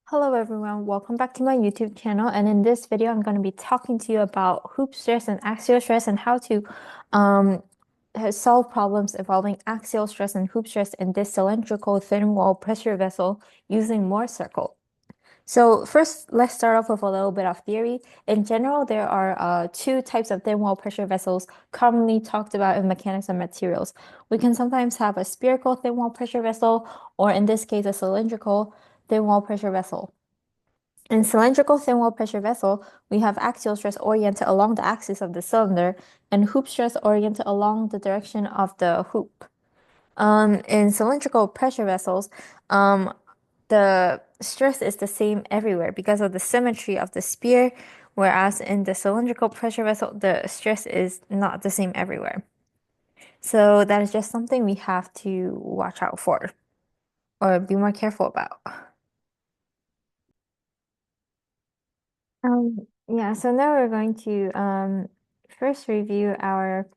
Hello everyone, welcome back to my YouTube channel. And in this video, I'm going to be talking to you about hoop stress and axial stress and how to um, solve problems involving axial stress and hoop stress in this cylindrical thin wall pressure vessel using Mohr circle. So first, let's start off with a little bit of theory. In general, there are two types of thin wall pressure vessels commonly talked about in mechanics and materials. We can sometimes have a spherical thin wall pressure vessel, or in this case, a cylindrical thin wall pressure vessel. In cylindrical thin wall pressure vessel, we have axial stress oriented along the axis of the cylinder and hoop stress oriented along the direction of the hoop. In cylindrical pressure vessels, the stress is the same everywhere because of the symmetry of the sphere, whereas in the cylindrical pressure vessel, the stress is not the same everywhere. So that is just something we have to watch out for or be more careful about. Yeah, so now we're going to first review our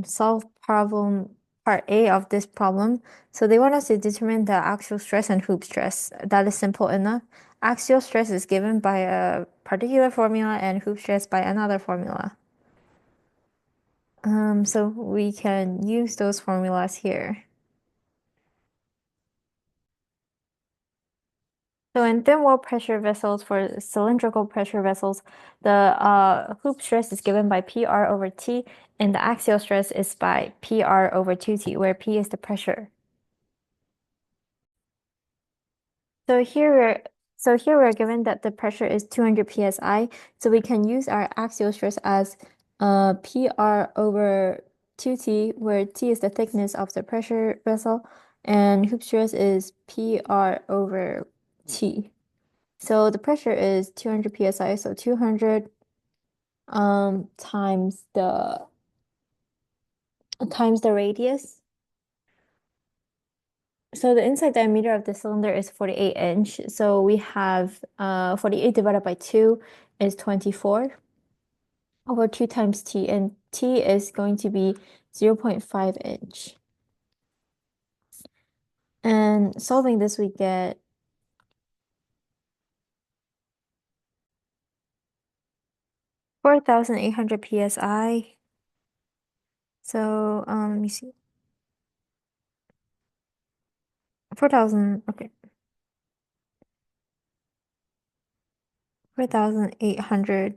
solve problem part A of this problem. So they want us to determine the axial stress and hoop stress. That is simple enough. Axial stress is given by a particular formula and hoop stress by another formula. So we can use those formulas here. So in thin wall pressure vessels, for cylindrical pressure vessels, the hoop stress is given by PR over T, and the axial stress is by PR over 2T, where P is the pressure. So here we're given that the pressure is 200 psi, so we can use our axial stress as PR over 2T, where T is the thickness of the pressure vessel, and hoop stress is PR over T. So the pressure is 200 psi, so 200 times the radius. So the inside diameter of the cylinder is 48 inch. So we have 48 divided by 2 is 24 over 2 times T, and T is going to be 0.5 inch. And solving this, we get 4,800 psi. So let me see. 4,000, okay. 4,800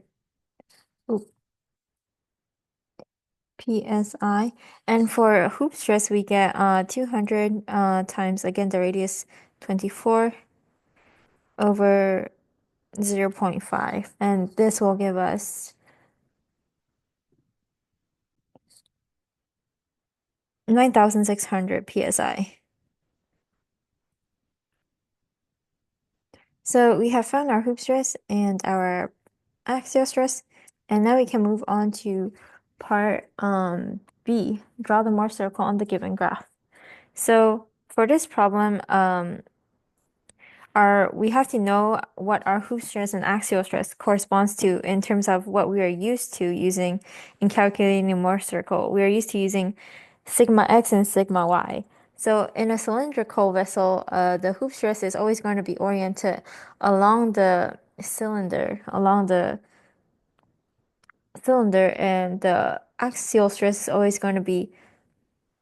psi. And for hoop stress, we get 200 times, again, the radius 24 over 0.5. And this will give us 9,600 psi. So we have found our hoop stress and our axial stress, and now we can move on to part B, draw the Mohr circle on the given graph. So for this problem, we have to know what our hoop stress and axial stress corresponds to in terms of what we are used to using in calculating the Mohr circle. We are used to using sigma x and sigma y. So in a cylindrical vessel, the hoop stress is always going to be oriented along the cylinder, and the axial stress is always going to be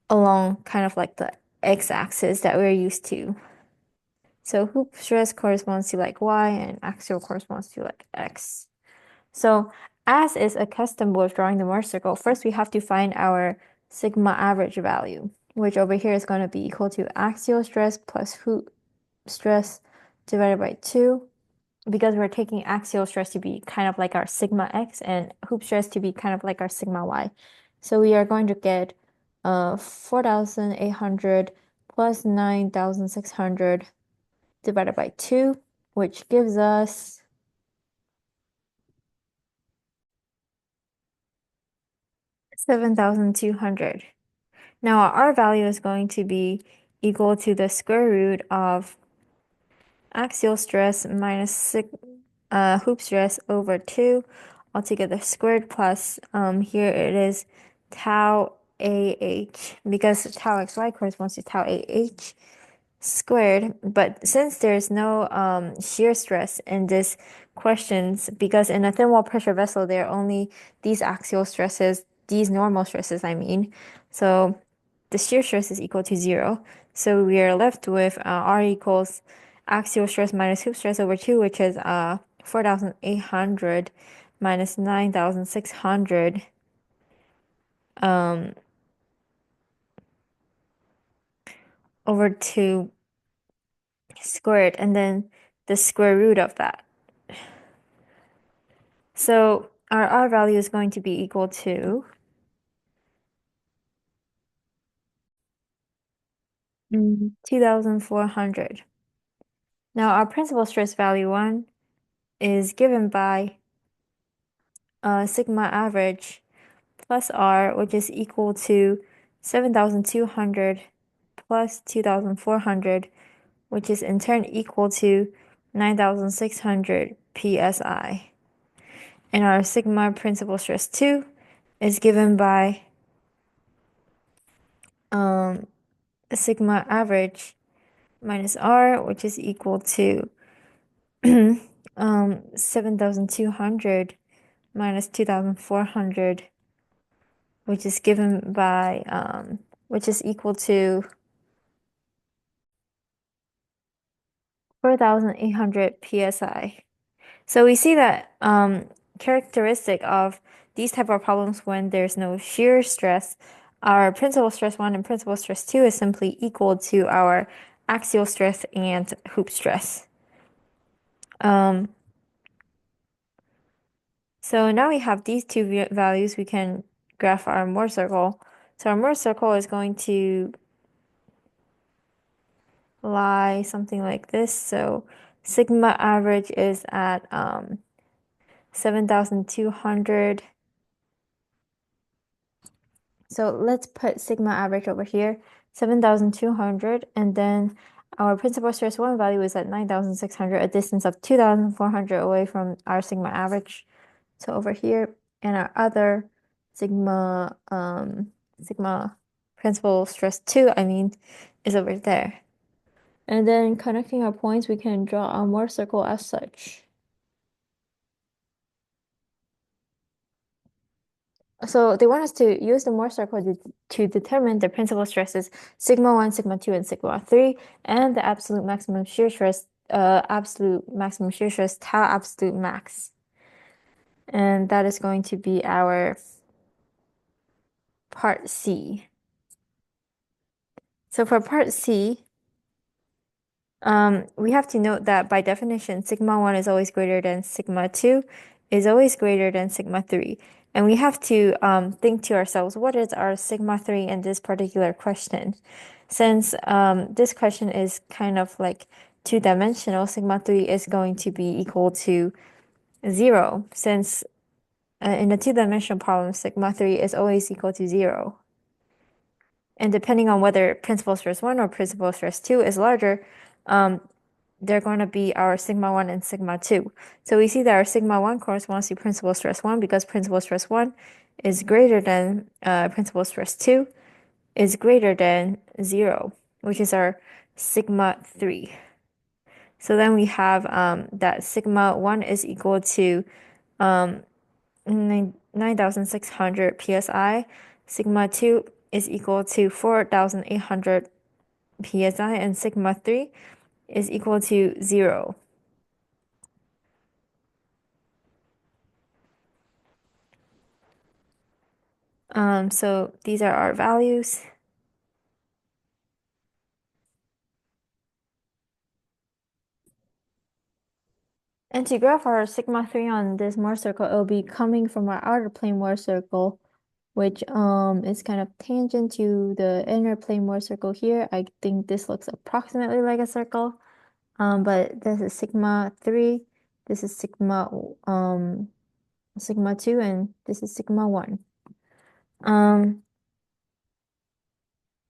along kind of like the x-axis that we're used to. So hoop stress corresponds to like y and axial corresponds to like x. So as is accustomed with drawing the Mohr circle, first we have to find our sigma average value, which over here is going to be equal to axial stress plus hoop stress divided by 2, because we're taking axial stress to be kind of like our sigma x and hoop stress to be kind of like our sigma y. So we are going to get 4,800 plus 9,600 divided by 2, which gives us 7,200. Now our R value is going to be equal to the square root of axial stress minus hoop stress over 2 altogether squared plus here it is tau AH, because tau XY corresponds to tau AH. squared, but since there's no shear stress in this questions, because in a thin wall pressure vessel, there are only these axial stresses, these normal stresses, I mean. So the shear stress is equal to 0. So we are left with R equals axial stress minus hoop stress over 2, which is 4,800 minus 9,600 over 2 squared, and then the square root of that. So our R value is going to be equal to 2,400. Now our principal stress value 1 is given by sigma average plus R, which is equal to 7,200 plus 2,400, which is in turn equal to 9,600 psi. And our sigma principal stress 2 is given by sigma average minus R, which is equal to 7,200 minus 2,400, which is given by which is equal to 4,800 psi. So we see that characteristic of these type of problems when there's no shear stress, our principal stress 1 and principal stress 2 is simply equal to our axial stress and hoop stress. So now we have these two values, we can graph our Mohr circle. So our Mohr circle is going to lie something like this. So sigma average is at 7,200. So let's put sigma average over here, 7,200, and then our principal stress 1 value is at 9,600, a distance of 2,400 away from our sigma average. So over here, and our other sigma sigma principal stress 2, I mean, is over there. And then connecting our points, we can draw a Mohr circle as such. So they want us to use the Mohr circle to determine the principal stresses sigma 1, sigma 2, and sigma 3, and the absolute maximum shear stress, tau absolute max. And that is going to be our part C. So for part C, we have to note that by definition, sigma 1 is always greater than sigma 2 is always greater than sigma 3. And we have to think to ourselves, what is our sigma 3 in this particular question? Since this question is kind of like two-dimensional, sigma 3 is going to be equal to 0, since in a two-dimensional problem, sigma 3 is always equal to 0. And depending on whether principal stress 1 or principal stress 2 is larger, they're going to be our sigma 1 and sigma 2. So we see that our sigma 1 corresponds to principal stress 1 because principal stress 1 is greater than principal stress 2 is greater than 0, which is our sigma 3. So then we have that sigma 1 is equal to 9,600 psi. Sigma 2 is equal to 4,800 psi, and sigma 3 is equal to 0. So these are our values. And to graph our sigma 3 on this Mohr circle, it will be coming from our outer plane Mohr circle, which is kind of tangent to the inner plane Mohr circle here. I think this looks approximately like a circle. But this is sigma 3, this is sigma 2, and this is sigma 1.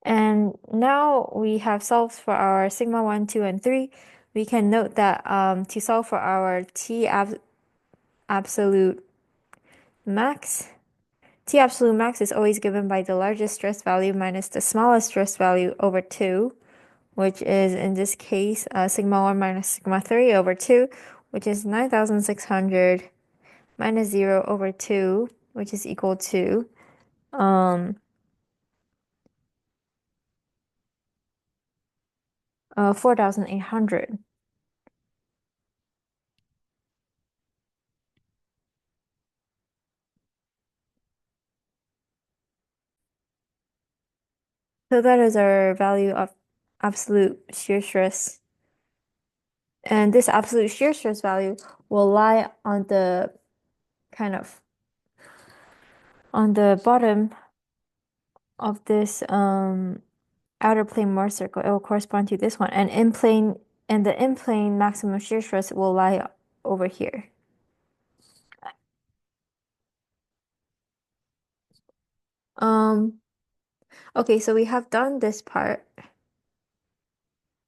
And now we have solved for our sigma 1, 2, and 3. We can note that to solve for our absolute max, T absolute max is always given by the largest stress value minus the smallest stress value over 2, which is in this case sigma 1 minus sigma 3 over 2, which is 9,600 minus 0 over 2, which is equal to 4,800. So that is our value of absolute shear stress. And this absolute shear stress value will lie on the kind of on the bottom of this outer plane Mohr circle. It will correspond to this one. And the in plane maximum shear stress will lie over here. Okay, so we have done this part.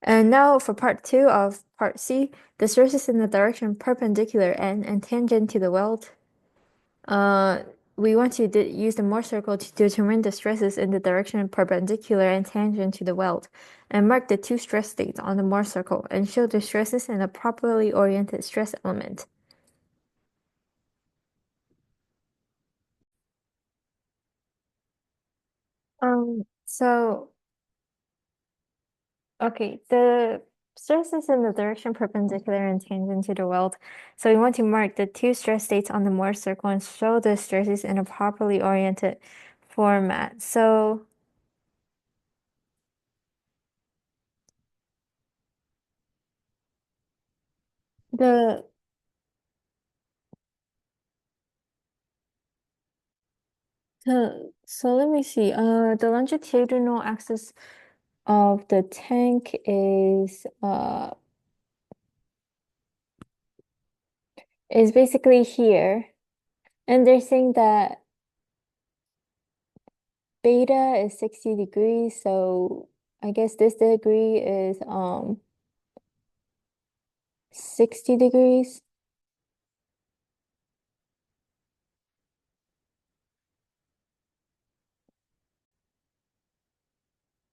And now for part 2 of part C, the stress is in the direction perpendicular and tangent to the weld. We want to use the Mohr circle to determine the stresses in the direction perpendicular and tangent to the weld, and mark the two stress states on the Mohr circle, and show the stresses in a properly oriented stress element. So, okay, the stresses in the direction perpendicular and tangent to the weld. So we want to mark the two stress states on the Mohr circle and show the stresses in a properly oriented format. So the so let me see. The longitudinal axis of the tank is basically here, and they're saying that beta is 60 degrees, so I guess this degree is 60 degrees.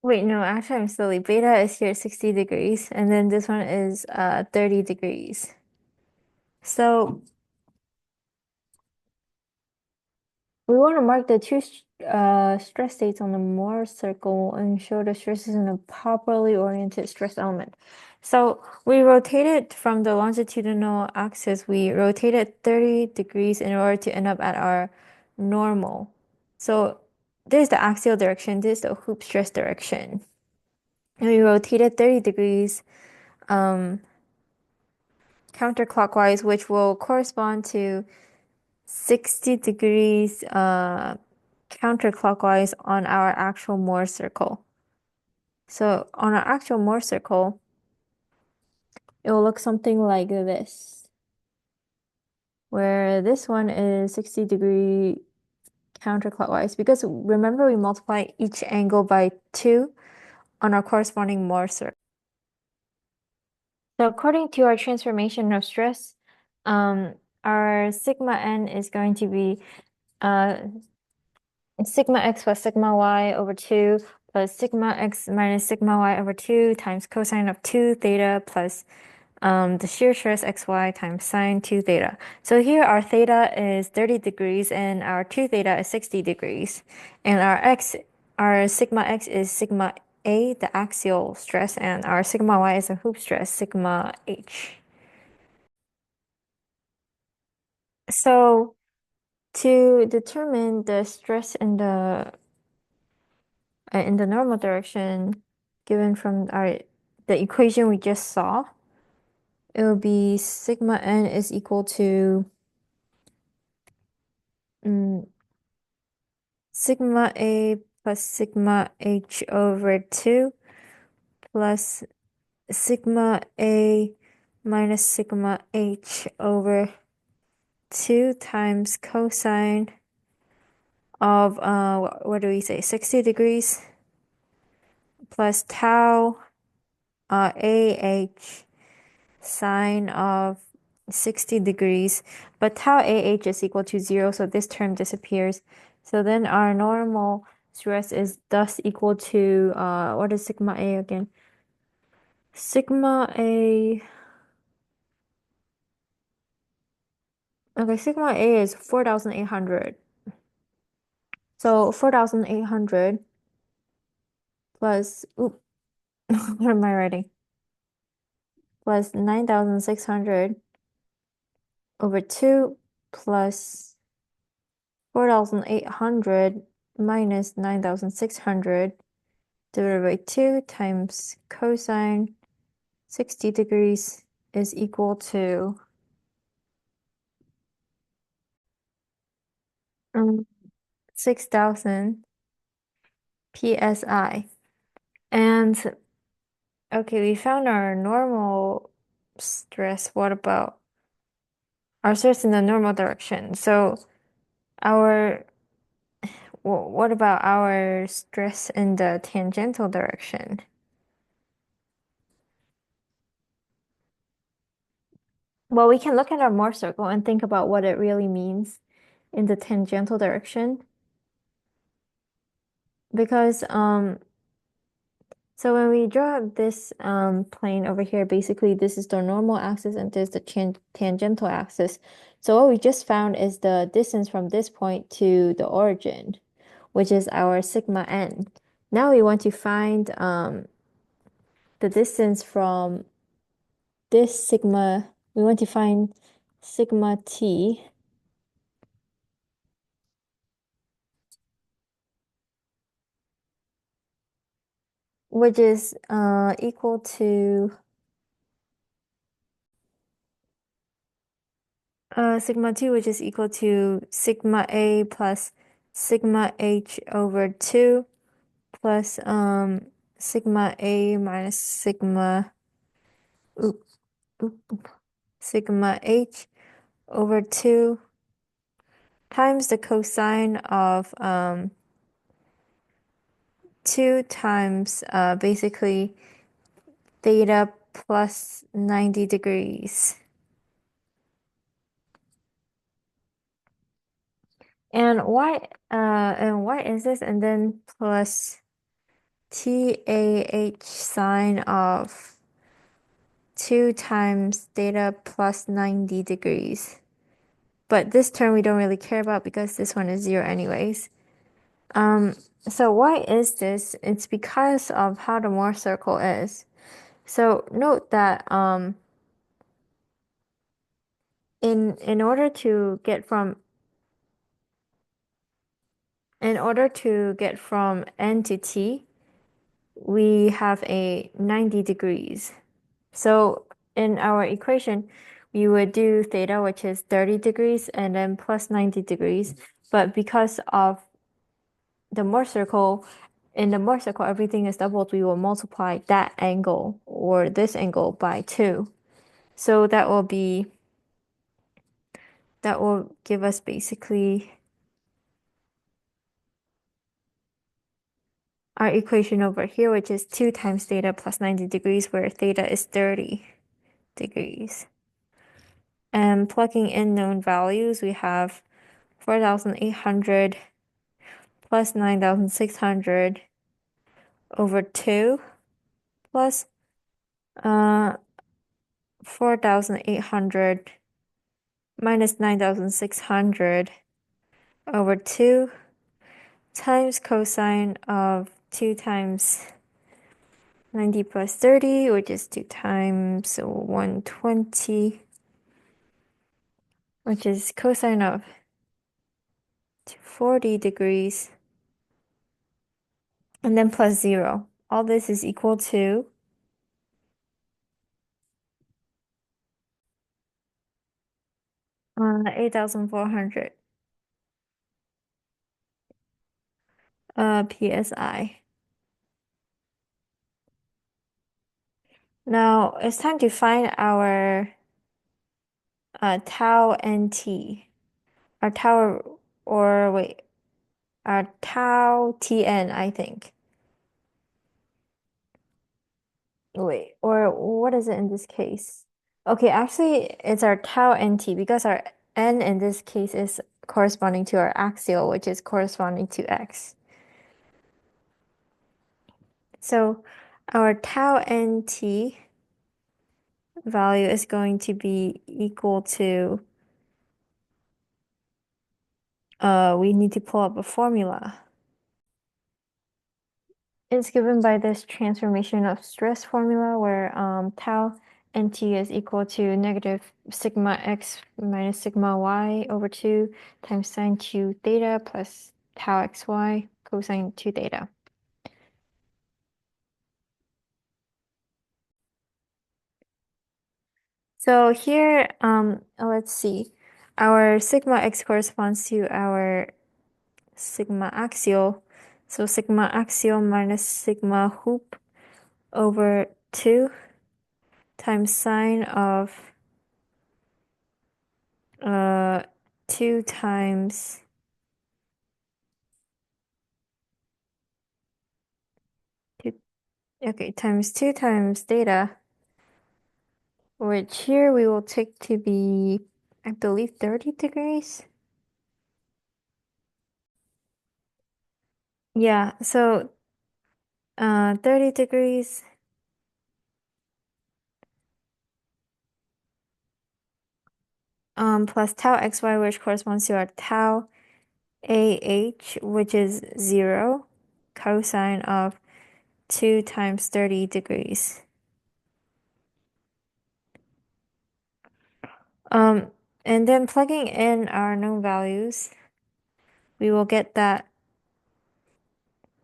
Wait, no, actually I'm silly. Beta is here 60 degrees, and then this one is 30 degrees. So we want to mark the two stress states on the Mohr circle and show the stresses in a properly oriented stress element. So we rotated from the longitudinal axis, we rotated 30 degrees in order to end up at our normal. So this is the axial direction, this is the hoop stress direction. And we rotated 30 degrees counterclockwise, which will correspond to 60 degrees counterclockwise on our actual Mohr circle. So on our actual Mohr circle, it will look something like this, where this one is 60-degree counterclockwise, because remember we multiply each angle by 2 on our corresponding Mohr circle. So according to our transformation of stress, our sigma n is going to be sigma x plus sigma y over 2 plus sigma x minus sigma y over 2 times cosine of 2 theta plus the shear stress xy times sine 2 theta. So here our theta is 30 degrees and our 2 theta is 60 degrees. And our sigma x is sigma a, the axial stress, and our sigma y is a hoop stress, sigma h. So to determine the stress in the normal direction given from the equation we just saw, it will be sigma n is equal to sigma a plus sigma h over 2 plus sigma a minus sigma h over 2 times cosine of what do we say, 60 degrees plus tau ah sine of 60 degrees, but tau ah is equal to 0, so this term disappears. So then our normal stress is thus equal to what is sigma a again? sigma A, okay, sigma A is 4,800. So 4,800 plus, oop, what am I writing? Plus 9,600 over 2 plus 4,800 minus 9,600 divided by 2 times cosine 60 degrees is equal to 6,000 psi. And okay, we found our normal stress. What about our stress in the normal direction? So our what about our stress in the tangential direction? Well, we can look at our Mohr circle and think about what it really means in the tangential direction. Because so when we draw this plane over here, basically this is the normal axis and this is the tangential axis. So what we just found is the distance from this point to the origin, which is our sigma n. Now we want to find the distance from this sigma, we want to find sigma t. Which is equal to sigma t, which is equal to sigma a plus sigma h over 2 plus sigma a minus oop, sigma h over 2 times the cosine of 2 times basically theta plus 90 degrees. And why is this? And then plus TAH sine of 2 times theta plus 90 degrees. But this term we don't really care about because this one is 0 anyways. So why is this? It's because of how the Mohr circle is. So note that in order to get from n to t, we have a 90 degrees. So in our equation, we would do theta, which is 30 degrees, and then plus 90 degrees. But because of the Mohr circle, in the Mohr circle, everything is doubled. We will multiply that angle or this angle by 2. So that will give us basically our equation over here, which is 2 times theta plus 90 degrees, where theta is 30 degrees. And plugging in known values, we have 4,800 plus 9,600 over 2 plus 4,800 minus 9,600 over 2 times cosine of 2 times 90 plus 30, which is 2 times 120, which is cosine of 40 degrees, and then plus 0. All this is equal to 8,400 psi. Now it's time to find our tau and t. Our tau, or wait, our tau tn, I think. Wait, or what is it in this case? Okay, actually, it's our tau nt because our n in this case is corresponding to our axial, which is corresponding to x. So our tau nt value is going to be equal to, we need to pull up a formula. It's given by this transformation of stress formula where tau nt is equal to negative sigma x minus sigma y over 2 times sine 2 theta plus tau xy cosine 2 theta. So here, let's see. Our sigma x corresponds to our sigma axial. So sigma axial minus sigma hoop over 2 times sine of 2 times times 2 times theta, which here we will take to be, I believe, 30 degrees. Yeah, so 30 degrees plus tau xy, which corresponds to our tau AH, which is 0, cosine of 2 times 30 degrees. And then plugging in our known values, we will get that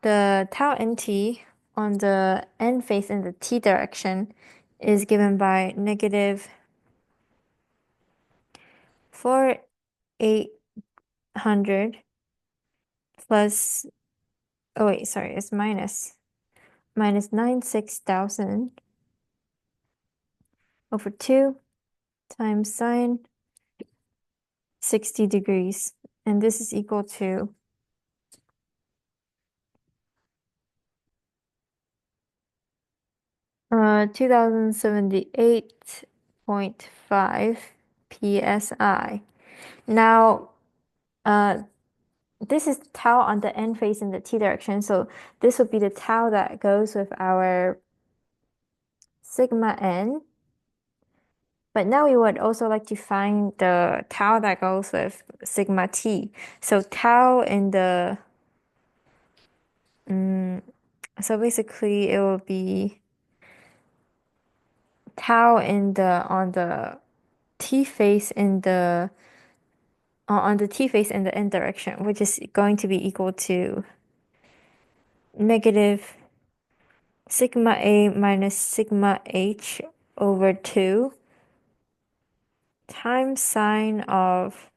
the tau nt on the n face in the t direction is given by negative 4,800 plus, oh wait, sorry, it's minus 96,000 over 2 times sine 60 degrees. And this is equal to 2078.5 psi. Now, this is tau on the n face in the t direction, so this would be the tau that goes with our sigma n. But now we would also like to find the tau that goes with sigma t. So tau in the, so basically it will be tau in the, on the t face in the, on the t face in the n direction, which is going to be equal to negative sigma a minus sigma h over 2 times sine of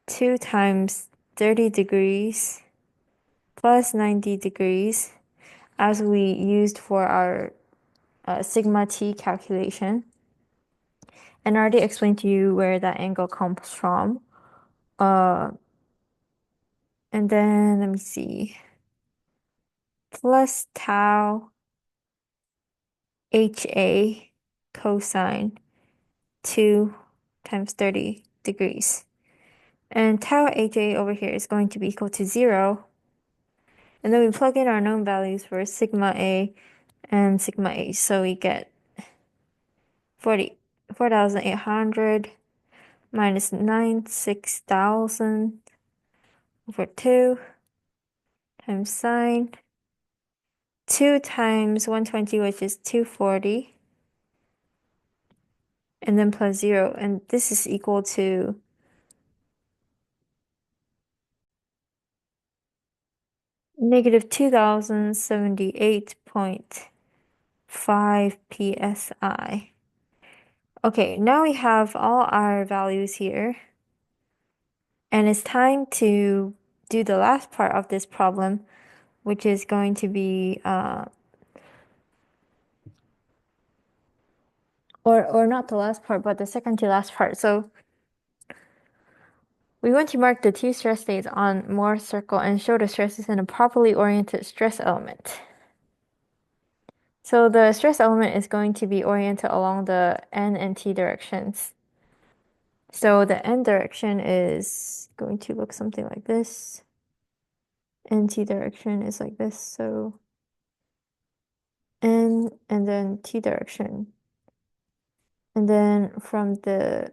2 times 30 degrees plus 90 degrees as we used for our sigma t calculation. And I already explained to you where that angle comes from. And then let me see. Plus tau HA cosine 2 times 30 degrees. And tau HA over here is going to be equal to 0. And then we plug in our known values for sigma A and sigma H. So we get 4,800 minus 96,000 over 2 times sine 2 times 120, which is 240. And then plus 0. And this is equal to negative 2078.5 psi. Okay, now we have all our values here. And it's time to do the last part of this problem, which is going to be, or not the last part, but the second to last part. So we want to mark the two stress states on Mohr's circle and show the stresses in a properly oriented stress element. So the stress element is going to be oriented along the n and t directions. So the n direction is going to look something like this. N-t direction is like this. So n and then t direction and then from the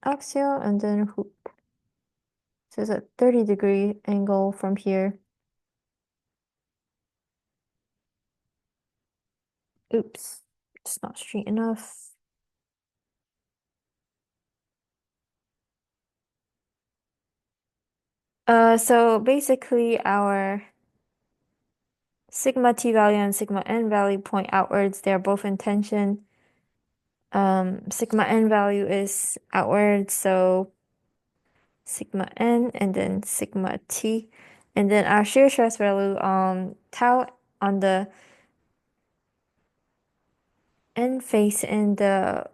axial, and then hoop. So it's a 30-degree angle from here. Oops, it's not straight enough. So basically our sigma t value and sigma n value point outwards. They're both in tension. Sigma n value is outwards, so sigma n and then sigma t. And then our shear stress value, tau on the n face in the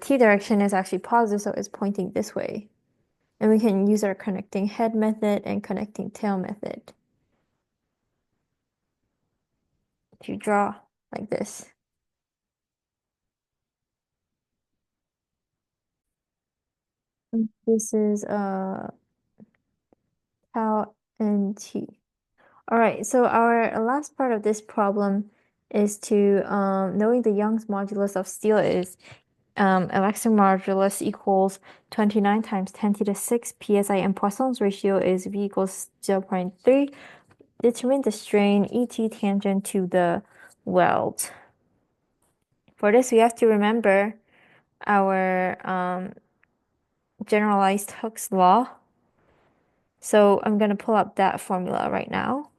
t direction is actually positive, so it's pointing this way. And we can use our connecting head method and connecting tail method to draw like this. This is tau and t. All right, so our last part of this problem is to knowing the Young's modulus of steel is electric modulus equals 29 times 10 to the 6 psi, and Poisson's ratio is V equals 0.3. Determine the strain ET tangent to the weld. For this, we have to remember our generalized Hooke's law. So I'm going to pull up that formula right now.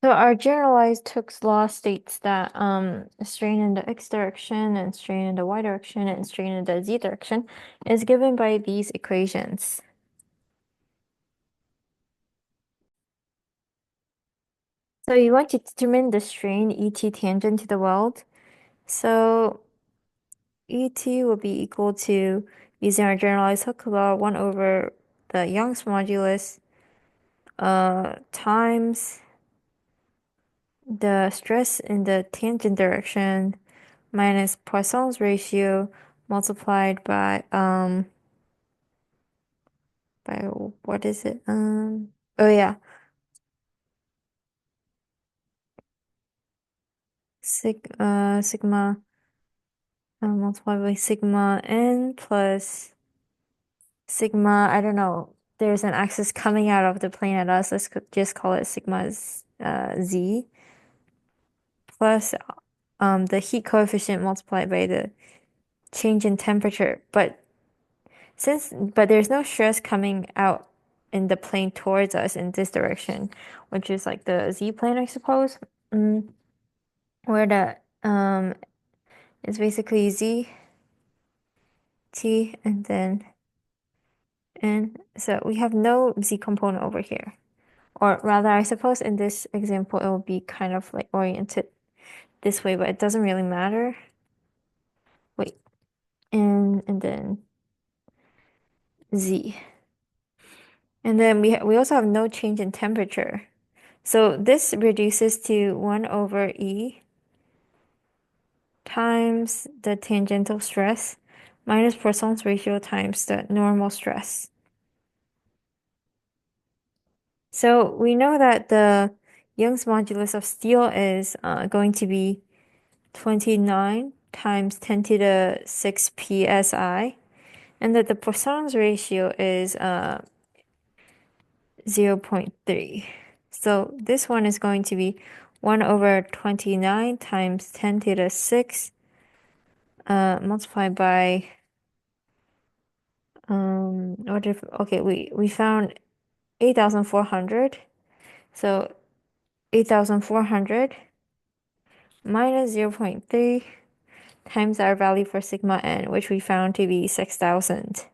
So our generalized Hooke's law states that strain in the x direction and strain in the y direction and strain in the z direction is given by these equations. So you want to determine the strain ET tangent to the weld. So ET will be equal to, using our generalized Hooke's law, 1 over the Young's modulus times the stress in the tangent direction minus Poisson's ratio multiplied by what is it? Oh yeah, sigma multiplied by sigma n plus sigma, I don't know. There's an axis coming out of the plane at us. Let's just call it sigma z plus the heat coefficient multiplied by the change in temperature. But there's no stress coming out in the plane towards us in this direction, which is like the z plane, I suppose. Where the is basically z, t, and then n. So we have no z component over here. Or rather, I suppose in this example, it will be kind of like oriented this way, but it doesn't really matter. Wait, and then z. And then we also have no change in temperature. So this reduces to 1 over E times the tangential stress minus Poisson's ratio times the normal stress. So we know that the Young's modulus of steel is going to be 29 times 10 to the 6 psi, and that the Poisson's ratio is 0.3. So this one is going to be 1 over 29 times 10 to the 6 multiplied by what if, okay, we found 8,400. So 8,400 minus 0.3 times our value for sigma n, which we found to be 6,000.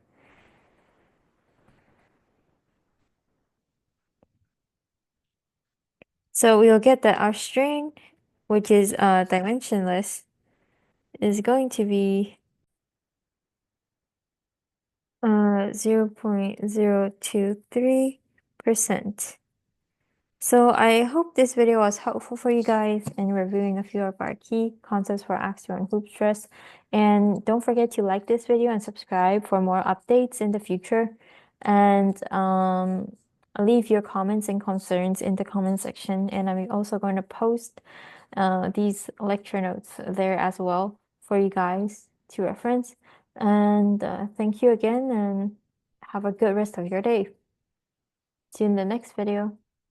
So we'll get that our strain, which is dimensionless, is going to be 0.023%. So I hope this video was helpful for you guys in reviewing a few of our key concepts for axial and hoop stress. And don't forget to like this video and subscribe for more updates in the future. And leave your comments and concerns in the comment section. And I'm also going to post these lecture notes there as well for you guys to reference. And thank you again, and have a good rest of your day. See you in the next video.